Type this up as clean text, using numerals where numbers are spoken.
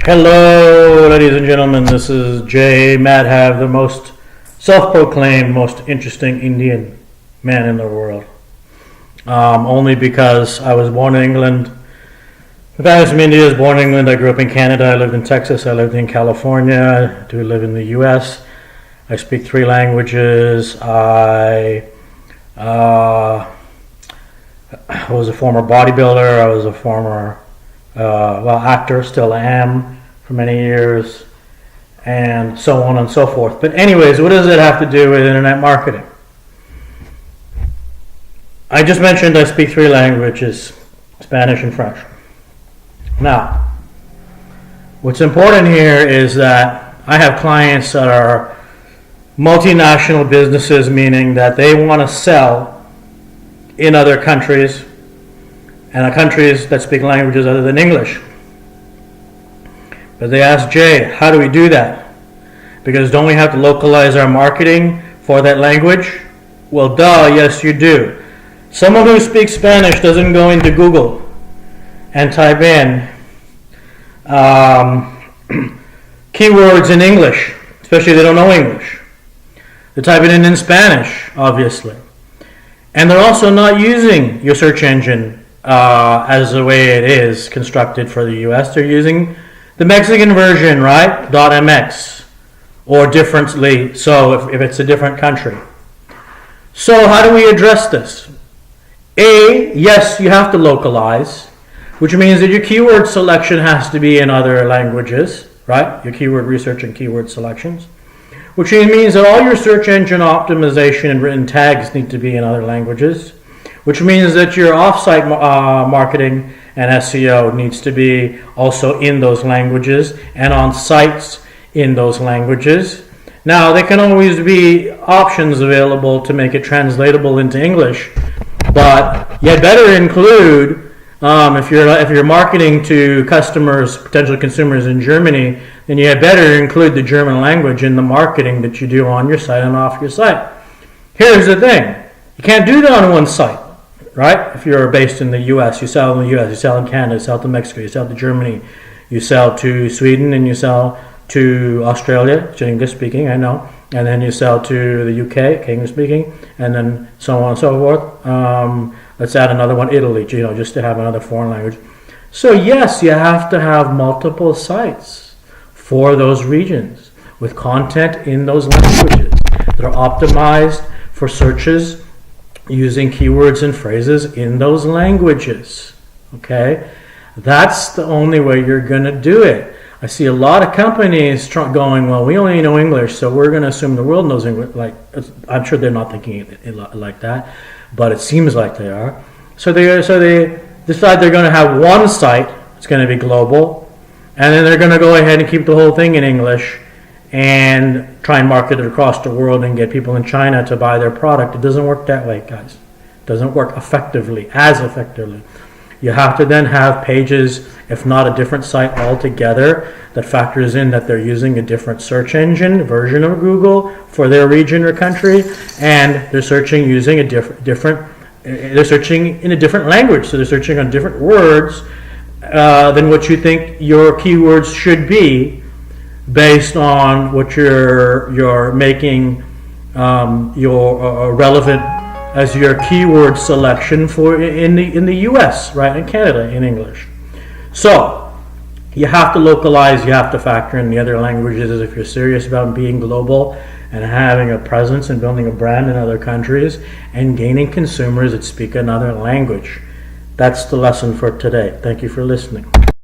Hello, ladies and gentlemen. This is Sanjay Madhav, the most self-proclaimed, most interesting Indian man in the world. Only because I was born in England. My family's from India. I was born in England. I grew up in Canada. I lived in Texas. I lived in California. I do live in the U.S. I speak 3 languages. I was a former bodybuilder. I was a former actor, still am for many years, and so on and so forth. But anyways, what does it have to do with internet marketing? I just mentioned I speak 3 languages, Spanish and French. Now, what's important here is that I have clients that are multinational businesses, meaning that they want to sell in other countries and countries that speak languages other than English. But they ask, Jay, how do we do that? Because don't we have to localize our marketing for that language? Well, duh, yes you do. Someone who speaks Spanish doesn't go into Google and type in keywords in English, especially if they don't know English. They type it in Spanish, obviously. And they're also not using your search engine as the way it is constructed for the US. They're using the Mexican version, right? .mx, or differently so if it's a different country. So how do we address this? Yes, you have to localize, which means that your keyword selection has to be in other languages, right? Your keyword research and keyword selections, which means that all your search engine optimization and written tags need to be in other languages, which means that your offsite marketing and SEO needs to be also in those languages and on sites in those languages. Now, there can always be options available to make it translatable into English, but you better include, if you're marketing to customers, potential consumers in Germany, then you had better include the German language in the marketing that you do on your site and off your site. Here's the thing. You can't do that on one site. Right? If you're based in the U.S., you sell in the U.S., you sell in Canada, you sell to Mexico, you sell to Germany, you sell to Sweden, and you sell to Australia, English speaking, I know, and then you sell to the UK, English speaking, and then so on and so forth. Let's add another one, Italy, just to have another foreign language. So yes, you have to have multiple sites for those regions with content in those languages that are optimized for searches using keywords and phrases in those languages. Okay, that's the only way you're going to do it. I see a lot of companies going, well, we only know English, so we're going to assume the world knows English. Like, I'm sure they're not thinking it like that, but it seems like they are. So they decide they're going to have one site. It's going to be global, and then they're going to go ahead and keep the whole thing in English and try and market it across the world and get people in China to buy their product. It doesn't work that way, guys. It doesn't work as effectively. You have to then have pages, if not a different site altogether, that factors in that they're using a different search engine version of Google for their region or country, and they're searching using they're searching in a different language, so they're searching on different words than what you think your keywords should be, based on what you're making your relevant as your keyword selection for in the US, right, in Canada in English. So you have to localize, you have to factor in the other languages if you're serious about being global and having a presence and building a brand in other countries and gaining consumers that speak another language. That's the lesson for today. Thank you for listening.